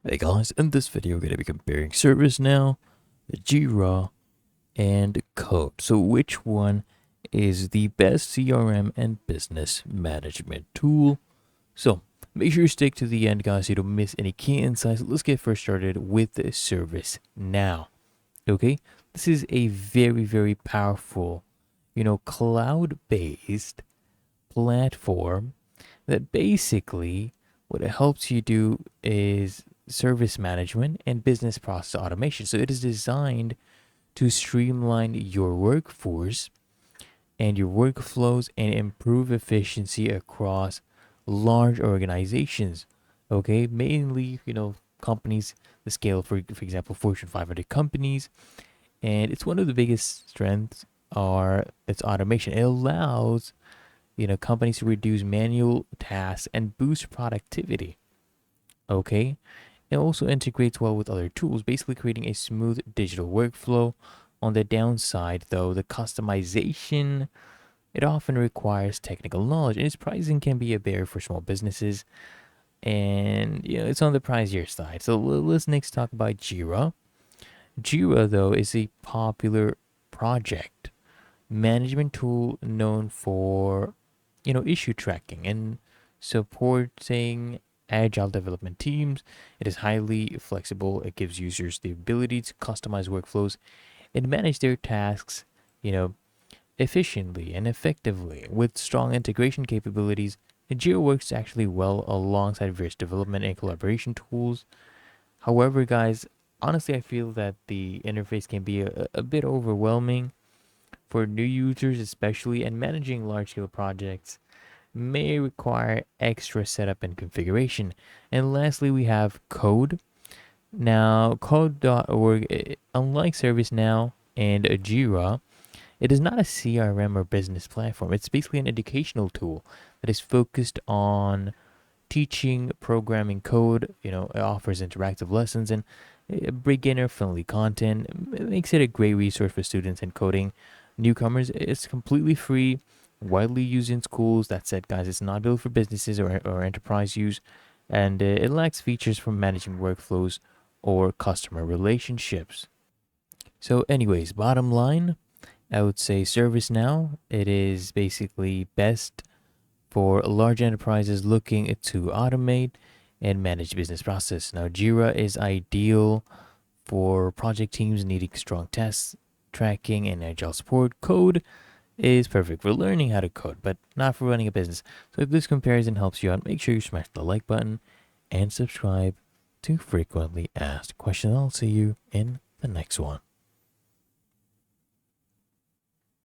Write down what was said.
Hey guys, in this video we're going to be comparing Servicenow, Jira, and Code. So which one is the best CRM and business management tool? So make sure you stick to the end, guys, so you don't miss any key insights. Let's get first started with the Servicenow. Okay, this is a very powerful, cloud-based platform that basically what it helps you do is service management and business process automation. So it is designed to streamline your workforce and your workflows and improve efficiency across large organizations. Okay, mainly, companies the scale for example Fortune 500 companies, and it's one of the biggest strengths are its automation. It allows companies to reduce manual tasks and boost productivity. Okay, it also integrates well with other tools, basically creating a smooth digital workflow. On the downside, though, the customization, it often requires technical knowledge, and its pricing can be a barrier for small businesses. And it's on the pricier side. So let's next talk about Jira. Jira, though, is a popular project management tool known for issue tracking and supporting agile development teams. It is highly flexible. It gives users the ability to customize workflows and manage their tasks, you know, efficiently and effectively. With strong integration capabilities, Jira works actually well alongside various development and collaboration tools. However, guys, honestly, I feel that the interface can be a bit overwhelming for new users, especially, and managing large scale projects may require extra setup and configuration. And lastly, we have Code. Now, code.org, unlike ServiceNow and Jira, it is not a CRM or business platform. It's basically an educational tool that is focused on teaching programming code. It offers interactive lessons and beginner-friendly content. It makes it a great resource for students and coding newcomers. It's completely free, widely used in schools. That said, guys, it's not built for businesses or enterprise use, and it lacks features for managing workflows or customer relationships. So anyways, bottom line, I would say ServiceNow, it is basically best for large enterprises looking to automate and manage business process. Now, Jira is ideal for project teams needing strong tests, tracking, and agile support. Code is perfect for learning how to code, but not for running a business. So if this comparison helps you out, make sure you smash the like button and subscribe to frequently asked questions. I'll see you in the next one.